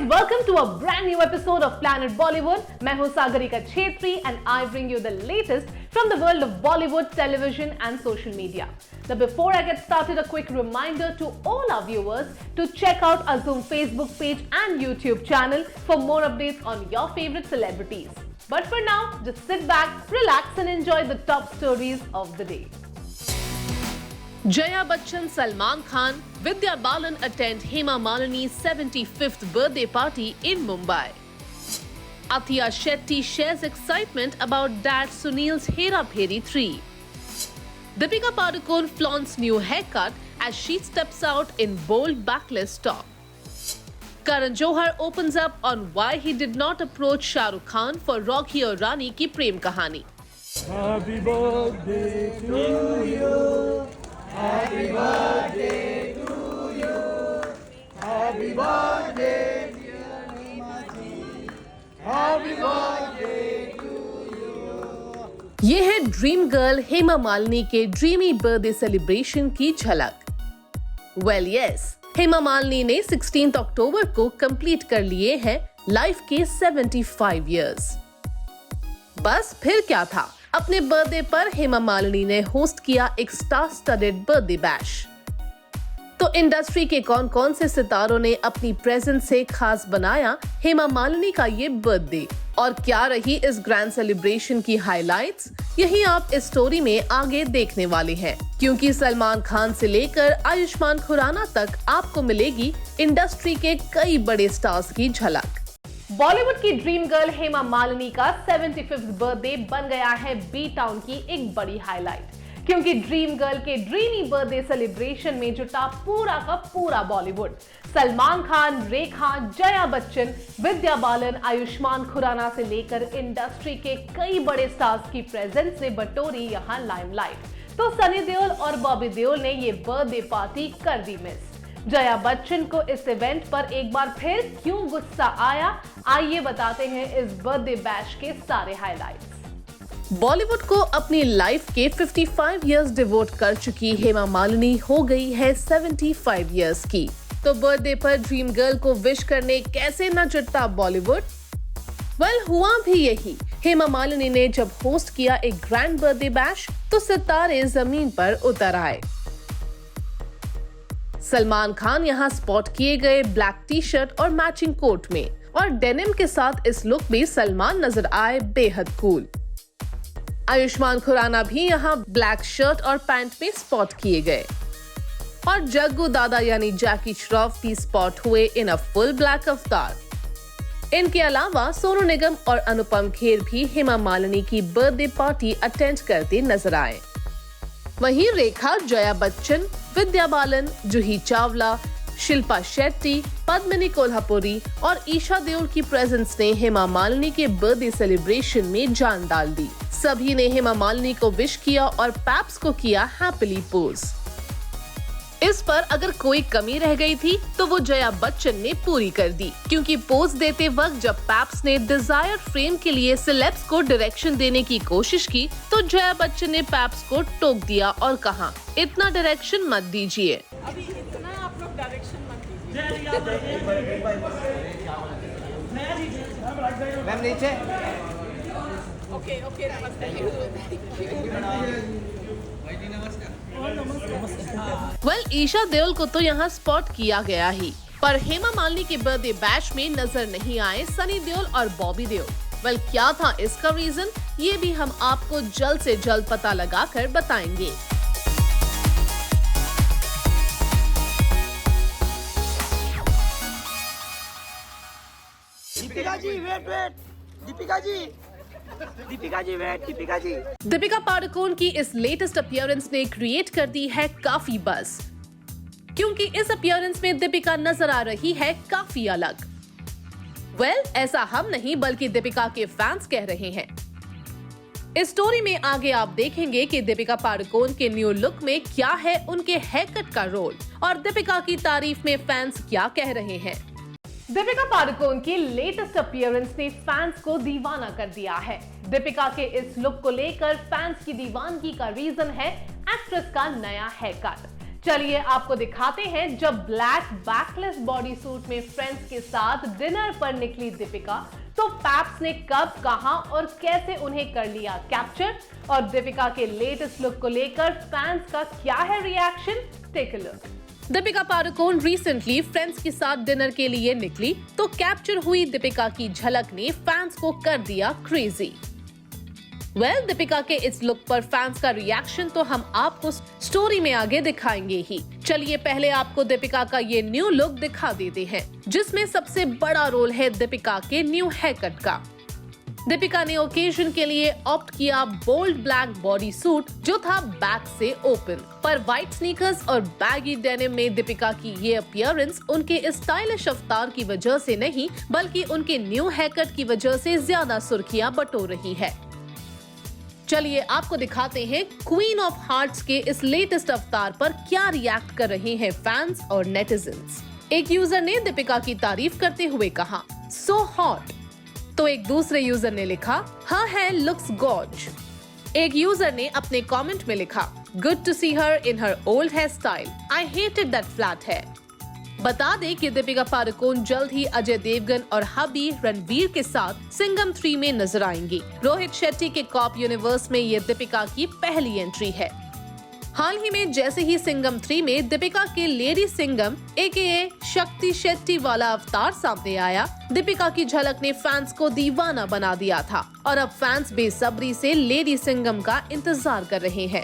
welcome to a brand new episode of Planet Bollywood. मैं हूं Sagarika Chhetri and I bring you the latest from the world of Bollywood, television and social media. Now before I get started, a quick reminder to all our viewers to check out our Zoom Facebook page and YouTube channel for more updates on your favorite celebrities. But for now, just sit back, relax and enjoy the top stories of the day. Jaya Bachchan, Salman Khan, Vidya Balan attend Hema Malini's 75th birthday party in Mumbai. Atiya Shetty shares excitement about dad Sunil's Hera Pheri 3. Deepika Padukone flaunts new haircut as she steps out in bold backless top. Karan Johar opens up on why he did not approach Shah Rukh Khan for Rocky Aur Rani ki prem kahani. Happy birthday to you. Happy birthday to you. Happy birthday dear Nima. Happy birthday to you. ये है dream girl Hema Malini के dreamy birthday celebration की झलक। Well yes, Hema Malini ने 16 अक्टूबर को complete कर लिए हैं लाइफ के 75 इयर्स। बस फिर क्या था, अपने बर्थडे पर हेमा मालिनी ने होस्ट किया एक स्टार स्टडेड बर्थडे बैश। तो इंडस्ट्री के कौन कौन से सितारों ने अपनी प्रेजेंस से खास बनाया हेमा मालिनी का ये बर्थडे, और क्या रही इस ग्रैंड सेलिब्रेशन की हाइलाइट्स, यही आप इस स्टोरी में आगे देखने वाले हैं। क्योंकि सलमान खान से लेकर आयुष्मान खुराना तक आपको मिलेगी इंडस्ट्री के कई बड़े स्टार्स की झलक। बॉलीवुड की ड्रीम गर्ल हेमा मालिनी का 75th बर्थडे बन गया है बी टाउन की एक बड़ी हाईलाइट, क्योंकि ड्रीम गर्ल के ड्रीमी बर्थडे सेलिब्रेशन में जुटा पूरा का पूरा बॉलीवुड। सलमान खान, रेखा, जया बच्चन, विद्या बालन, आयुष्मान खुराना से लेकर इंडस्ट्री के कई बड़े स्टार्स की प्रेजेंस ने बटोरी यहाँ लाइमलाइट। तो सनी देओल और बॉबी देओल ने ये बर्थडे पार्टी कर दी मिस। जया बच्चन को इस इवेंट पर एक बार फिर क्यों गुस्सा आया, आइए बताते हैं इस बर्थडे बैश के सारे हाइलाइट्स। बॉलीवुड को अपनी लाइफ के 55 इयर्स डिवोट कर चुकी हेमा मालिनी हो गई है 75 इयर्स की। तो बर्थडे पर ड्रीम गर्ल को विश करने कैसे न जुटा बॉलीवुड। वेल, हुआ भी यही। हेमा मालिनी ने जब होस्ट किया एक ग्रैंड बर्थडे बैश तो सितारे जमीन पर उतर आए। सलमान खान यहाँ स्पॉट किए गए ब्लैक टी शर्ट और मैचिंग कोट में, और डेनिम के साथ इस लुक में सलमान नजर आए बेहद कूल। आयुष्मान खुराना भी यहाँ ब्लैक शर्ट और पैंट में स्पॉट किए गए, और जग्गू दादा यानी जैकी श्रॉफ भी स्पॉट हुए इन अ फुल ब्लैक अवतार। इनके अलावा सोनू निगम और अनुपम खेर भी हेमा मालिनी की बर्थडे पार्टी अटेंड करते नजर आए। वहीं रेखा, जया बच्चन, विद्या बालन, जूही चावला, शिल्पा शेट्टी, पद्मिनी कोल्हापुरी और ईशा देओल की प्रेजेंस ने हेमा मालिनी के बर्थडे सेलिब्रेशन में जान डाल दी। सभी ने हेमा मालिनी को विश किया और पैप्स को किया हैप्पीली पोज। इस पर अगर कोई कमी रह गई थी तो वो जया बच्चन ने पूरी कर दी, क्योंकि पोज देते वक्त जब पैप्स ने डिजायर्ड फ्रेम के लिए सेलेब्स को डायरेक्शन देने की कोशिश की तो जया बच्चन ने पैप्स को टोक दिया और कहा, इतना डायरेक्शन मत दीजिए। अभी इतना आप लोग डायरेक्शन मत दीजिए। मैम नीचे। Okay okay, well, Esha Deol को तो यहाँ स्पॉट किया गया ही, पर हेमा मालिनी के बर्थडे बैश में नजर नहीं आए सनी देओल और बॉबी देओल। वेल, क्या था इसका रीजन, ये भी हम आपको जल्द से जल्द पता लगाकर बताएंगे। दीपिका जी वेट। दीपिका जी वेट। दीपिका पादुकोण की इस लेटेस्ट अपीयरेंस ने क्रिएट कर दी है काफी बज़, क्योंकि इस अपीयरेंस में दीपिका नजर आ रही है काफी अलग। वेल, ऐसा हम नहीं बल्कि दीपिका के फैंस कह रहे हैं। इस स्टोरी में आगे आप देखेंगे कि दीपिका पादुकोण के न्यू लुक में क्या है उनके हेयरकट का रोल, और दीपिका की तारीफ में फैंस क्या कह रहे हैं। दीपिका पादुकोण की लेटेस्ट अपीयरेंस ने फैंस को दीवाना कर दिया है। दीपिका के इस लुक को लेकर फैंस की दीवानगी का रीजन है एक्ट्रेस का नया हेयर कट। चलिए आपको दिखाते हैं जब ब्लैक बैकलेस बॉडी सूट में फ्रेंड्स के साथ डिनर पर निकली दीपिका, तो पैप्स ने कब, कहां और कैसे उन्हें कर लिया कैप्चर, और दीपिका के लेटेस्ट लुक को लेकर फैंस का क्या है reaction, take a look. Deepika Padukone recently friends के साथ डिनर के लिए निकली तो कैप्चर हुई दीपिका की झलक ने फैंस को कर दिया क्रेजी। दीपिका के इस लुक पर फैंस का रिएक्शन तो हम आपको स्टोरी में आगे दिखाएंगे ही। चलिए पहले आपको दीपिका का ये न्यू लुक दिखा देते हैं, जिसमें सबसे बड़ा रोल है दीपिका के न्यू हेयर कट का। दीपिका ने ओकेजन के लिए ऑप्ट किया बोल्ड ब्लैक बॉडी सूट जो था बैक से ओपन, पर व्हाइट स्नीकर्स और बैगी डेनिम में दीपिका की ये अपीयरेंस उनके स्टाइलिश अवतार की वजह से नहीं, बल्कि उनके न्यू हेयर कट की वजह से ज्यादा सुर्खियां बटोर रही है। चलिए आपको दिखाते हैं क्वीन ऑफ हार्ट्स के इस लेटेस्ट अवतार पर क्या रिएक्ट कर रहे हैं फैंस और नेटिजन्स। एक यूजर ने दीपिका की तारीफ करते हुए कहा, सो हॉट, तो एक दूसरे यूजर ने लिखा, हर हेयर लुक्स गॉर्ज। एक यूजर ने अपने कमेंट में लिखा, good to see her in her old hair style, I hated that flat hair. बता दें कि दीपिका पादुकोण जल्द ही अजय देवगन और हबी रणवीर के साथ सिंघम 3 में नजर आएंगी। रोहित शेट्टी के कॉप यूनिवर्स में ये दीपिका की पहली एंट्री है। हाल ही में जैसे ही सिंघम 3 में दीपिका के लेडी सिंघम AKA शक्ति शेट्टी वाला अवतार सामने आया, दीपिका की झलक ने फैंस को दीवाना बना दिया था और अब फैंस बेसब्री से लेडी सिंघम का इंतजार कर रहे हैं।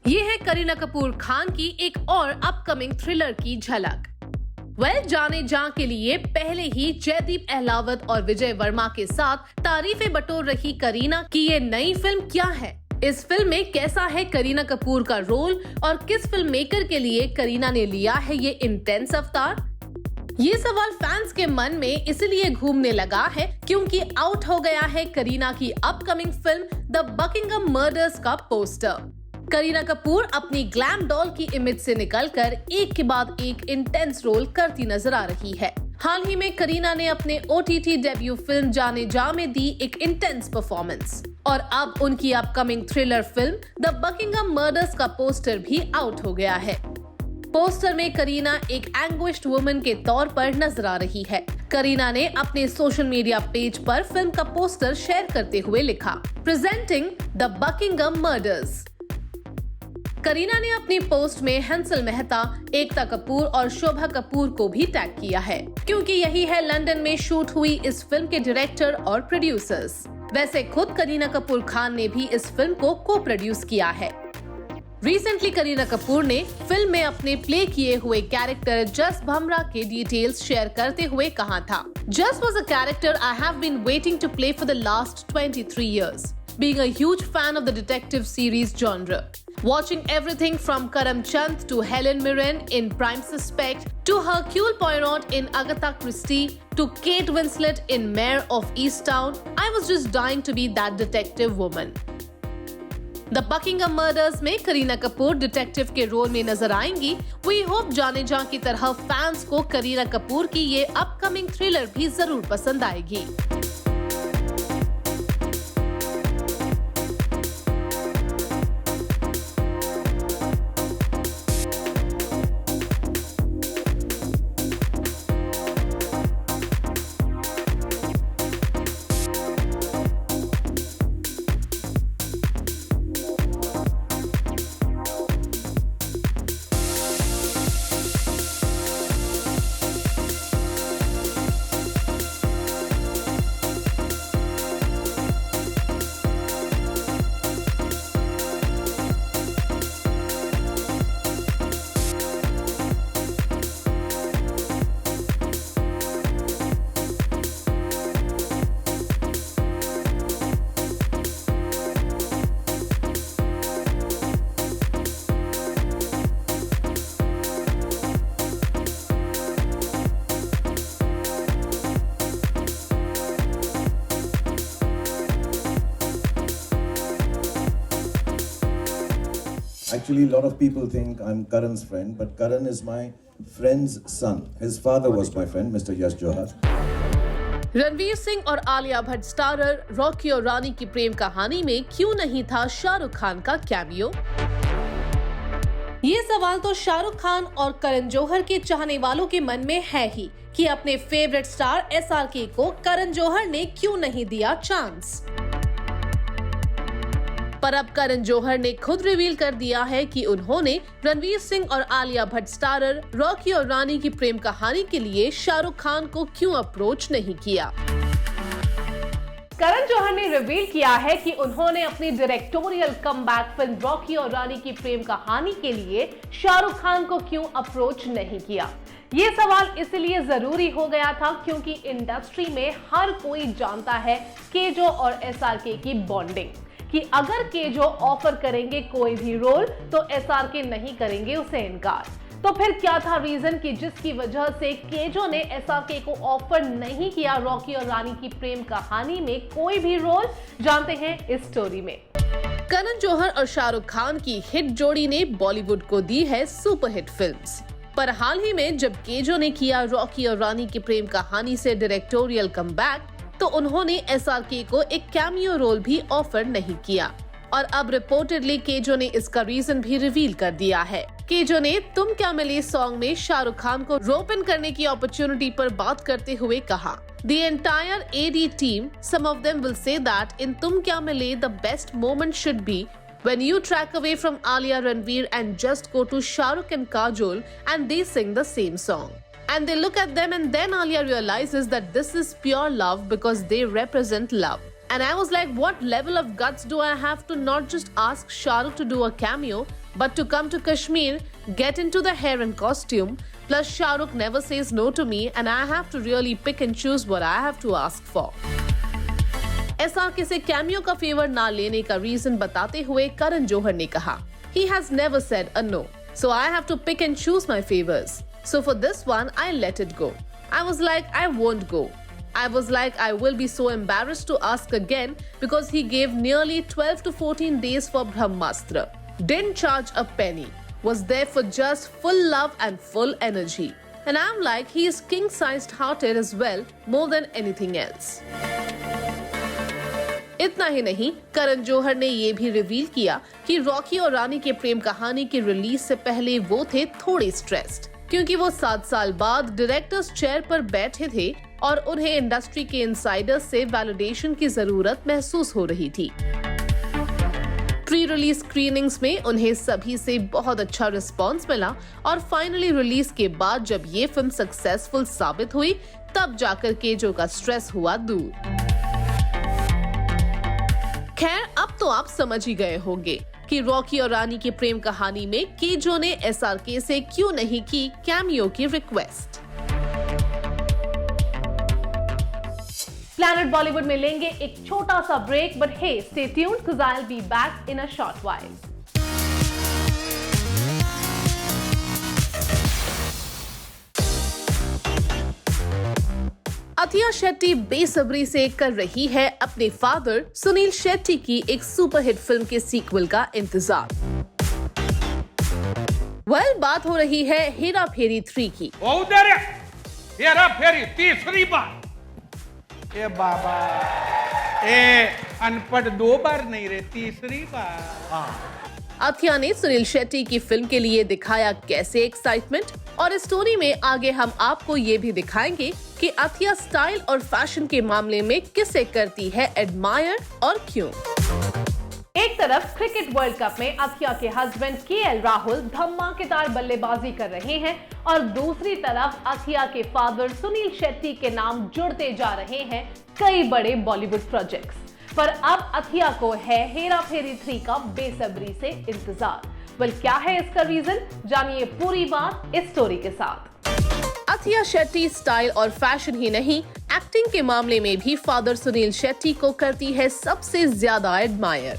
ये है करीना कपूर खान की एक और अपकमिंग थ्रिलर की झलक। जाने जा के लिए पहले ही जयदीप अहलावत और विजय वर्मा के साथ तारीफें बटोर रही करीना की ये नई फिल्म क्या है, इस फिल्म में कैसा है करीना कपूर का रोल और किस फिल्म मेकर के लिए करीना ने लिया है ये इंटेंस अवतार। ये सवाल फैंस के मन में इसलिए घूमने लगा है क्योंकि आउट हो गया है करीना की upcoming film the Buckingham murders का पोस्टर। करीना कपूर अपनी ग्लैम डॉल की इमेज से निकलकर एक के बाद एक इंटेंस रोल करती नजर आ रही है। हाल ही में करीना ने अपने OTT डेब्यू फिल्म जाने जा में दी एक इंटेंस परफॉर्मेंस और अब उनकी upcoming thriller film the Buckingham murders का पोस्टर भी आउट हो गया है। पोस्टर में करीना एक एंग्विश्ड वुमन के तौर पर नजर आ रही है। करीना ने अपने सोशल मीडिया पेज पर फिल्म का पोस्टर शेयर करते हुए लिखा, presenting the Buckingham murders. Kareena ने अपनी पोस्ट में हंसल मेहता, एकता कपूर और शोभा कपूर को भी टैग किया है, क्योंकि यही है लंदन में शूट हुई इस फिल्म के डायरेक्टर और प्रोड्यूसर्स। वैसे खुद करीना कपूर खान ने भी इस फिल्म को को प्रोड्यूस किया है। रिसेंटली करीना कपूर ने फिल्म में अपने प्ले किए हुए कैरेक्टर जस भमरा के डिटेल्स शेयर करते हुए कहा था, just was a character I have been waiting to play for the last 23 years, being a huge fan of the detective series genre. Watching everything from Karam Chand to Helen Mirren in Prime Suspect to Hercule Poirot in Agatha Christie to Kate Winslet in Mayor of Easttown, I was just dying to be that detective woman. The Buckingham Murders में Kareena Kapoor detective के role में नजर आएंगी। We hope जाने जा की तरह fans को करीना कपूर की ये अपकमिंग थ्रिलर भी जरूर पसंद आएगी। Actually, a lot of people think I'm Karan's friend, but Karan is my friend's son. His father was my friend, Mr. Yash Johar. Ranveer Singh और आलिया भट्ट स्टारर रॉकी और रानी की प्रेम कहानी में क्यों नहीं था शाहरुख खान का कैमियो? ये सवाल तो शाहरुख खान और करण जौहर के चाहने वालों के मन में है ही कि अपने फेवरेट स्टार SRK को करण जौहर ने क्यों नहीं दिया चांस। पर अब करण जौहर ने खुद रिवील कर दिया है कि उन्होंने रणवीर सिंह और आलिया भट्ट स्टारर रॉकी और रानी की प्रेम कहानी के लिए शाहरुख खान को क्यों अप्रोच नहीं किया। करण जौहर ने रिवील किया है कि उन्होंने अपनी डायरेक्टोरियल कमबैक फिल्म रॉकी और रानी की प्रेम कहानी के लिए शाहरुख खान को क्यों अप्रोच नहीं किया। ये सवाल इसलिए जरूरी हो गया था क्योंकि इंडस्ट्री में हर कोई जानता है केजो और SRK की बॉन्डिंग, कि अगर केजो ऑफर करेंगे कोई भी रोल तो SRK नहीं करेंगे उसे इनकार। तो फिर क्या था रीजन कि जिसकी वजह से केजो ने SRK को ऑफर नहीं किया रॉकी और रानी की प्रेम कहानी में कोई भी रोल? जानते हैं इस स्टोरी में। करण जौहर और शाहरुख खान की हिट जोड़ी ने बॉलीवुड को दी है सुपरहिट फिल्म्स। पर हाल ही में जब केजो ने किया रॉकी और रानी की प्रेम कहानी से डायरेक्टोरियल कमबैक, तो उन्होंने SRK को एक कैमियो रोल भी ऑफर नहीं किया। और अब रिपोर्टेडली केजो ने इसका रीजन भी रिवील कर दिया है। केजो ने तुम क्या मिले सॉन्ग में शाहरुख खान को रोप इन करने की अपॉर्चुनिटी पर बात करते हुए कहा, The entire AD team, some of them will say that in Tum Kya Mile the best moment should be when you track away from Alia Ranveer and just go to Shahrukh and Kajol and they sing the same song. And they look at them and then Alia realizes that this is pure love because they represent love. And I was like, what level of guts do I have to not just ask Shahrukh to do a cameo, but to come to Kashmir, get into the hair and costume, plus Shahrukh never says no to me and I have to really pick and choose what I have to ask for. SRK से cameo का favour ना लेने का reason बताते हुए करण जौहर ने कहा, He has never said a no, so I have to pick and choose my favors. So for this one, I let it go. I was like, I won't go. I was like, I will be so embarrassed to ask again because he gave nearly 12 to 14 days for Brahmastra. Didn't charge a penny. Was there for just full love and full energy. And I'm like, he is king-sized hearted as well, more than anything else. इतना ही नहीं, करण जौहर ने ये भी reveal किया कि Rocky और रानी के प्रेम कहानी के रिलीज से पहले वो थे थोड़े स्ट्रेस्ड, क्योंकि वो 7 साल बाद डायरेक्टर्स चेयर पर बैठे थे और उन्हें इंडस्ट्री के इनसाइडर्स से वैलिडेशन की जरूरत महसूस हो रही थी। प्री रिलीज स्क्रीनिंग्स में उन्हें सभी से बहुत अच्छा रिस्पांस मिला और फाइनली रिलीज के बाद जब ये फिल्म सक्सेसफुल साबित हुई, तब जाकर केजो का स्ट्रेस हुआ दूर। खैर, अब तो आप समझ ही गए होंगे कि रॉकी और रानी की प्रेम कहानी में केजो ने SRK से क्यों नहीं की कैमियो की रिक्वेस्ट। प्लैनेट बॉलीवुड में लेंगे एक छोटा सा break, but hey, stay tuned because I will be back in a short while. Athiya Shetty बेसब्री से कर रही है अपने फादर सुनील शेट्टी की एक सुपरहिट फिल्म के सीक्वल का इंतजार। बात हो रही है हेरा फेरी 3 की। उधर हेरा फेरी तीसरी बार। ए बाबा, ए अनपढ़ 2 बार नहीं रे, तीसरी बार। अथिया ने सुनील शेट्टी की फिल्म के लिए दिखाया कैसे एक्साइटमेंट, और इस स्टोरी में आगे हम आपको ये भी दिखाएंगे कि अथिया स्टाइल और फैशन के मामले में किसे करती है एडमायर और क्यों। एक तरफ क्रिकेट वर्ल्ड कप में अथिया के हस्बैंड KL राहुल धमाकेदार बल्लेबाजी कर रहे हैं और दूसरी तरफ अथिया के फादर सुनील शेट्टी के नाम जुड़ते जा रहे हैं कई बड़े बॉलीवुड प्रोजेक्ट्स। पर अब अथिया को है हेरा फेरी 3 का बेसब्री से इंतजार। क्या है इसका रीजन, जानिए पूरी बात इस स्टोरी के साथ। अथिया शेट्टी स्टाइल और फैशन ही नहीं, एक्टिंग के मामले में भी फादर सुनील शेट्टी को करती है सबसे ज्यादा एडमायर।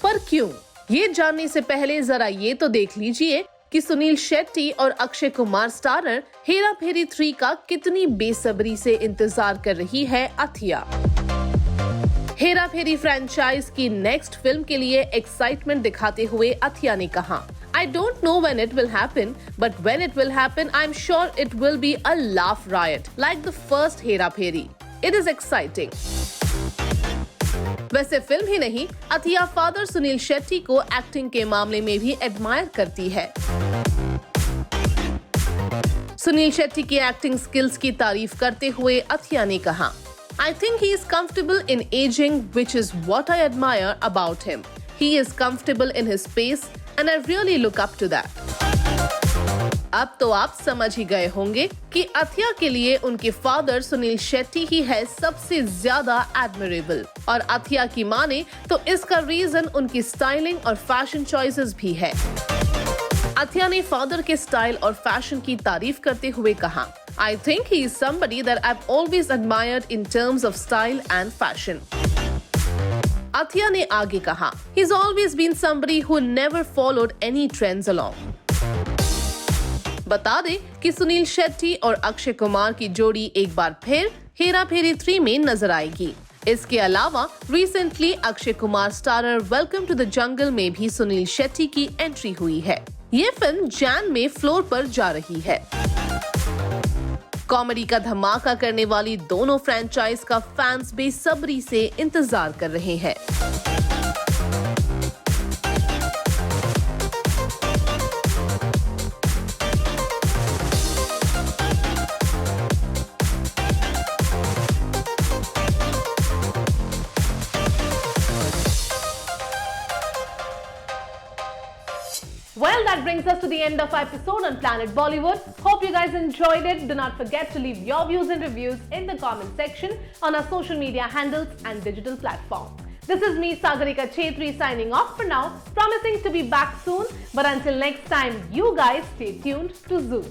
पर क्यों, ये जानने से पहले जरा ये तो देख लीजिए कि सुनील शेट्टी और अक्षय कुमार स्टारर हेरा फेरी 3 का कितनी बेसब्री से इंतजार कर रही है अथिया। हेरा फेरी फ्रेंचाइज की नेक्स्ट फिल्म के लिए एक्साइटमेंट दिखाते हुए अथिया ने कहा, I don't know when it will happen, but when it will happen, I'm sure it will be a laugh riot, like the first Hera Pheri. It is exciting. वैसे film ही नहीं, अथिया father Sunil Shetty को acting के मामले में भी admire करती है। सुनील शेट्टी की एक्टिंग स्किल्स की तारीफ करते हुए अथिया ने कहा, I think he is comfortable in aging, which is what I admire about him. He is comfortable in his space and I really look up to that. अब तो आप समझ ही गए होंगे कि अथिया के लिए उनके फादर सुनील शेट्टी ही है सबसे ज्यादा एडमिरेबल, और अथिया की माने तो इसका रीजन उनकी स्टाइलिंग और फैशन चॉइसेस भी है। अथिया ने फादर के स्टाइल और फैशन की तारीफ करते हुए कहा, I think he is somebody that I've always admired in terms of style and fashion. अथिया ने आगे कहा, He's always been somebody who never followed any trends along. बता दें कि सुनील शेट्टी और अक्षय कुमार की जोड़ी एक बार फिर हेरा फेरी 3 में नजर आएगी। इसके अलावा recently Akshay Kumar starrer Welcome to the Jungle में भी सुनील शेट्टी की एंट्री हुई है। ये फिल्म जैन में फ्लोर पर जा रही है। कॉमेडी का धमाका करने वाली दोनों फ्रेंचाइज का फैंस बेसब्री से इंतजार कर रहे हैं। Well, that brings us to the end of our episode on Planet Bollywood. Hope you guys enjoyed it. Do not forget to leave your views and reviews in the comment section on our social media handles and digital platforms. This is me, Sagarika Chetri, signing off for now, promising to be back soon. But until next time, you guys stay tuned to Zoo.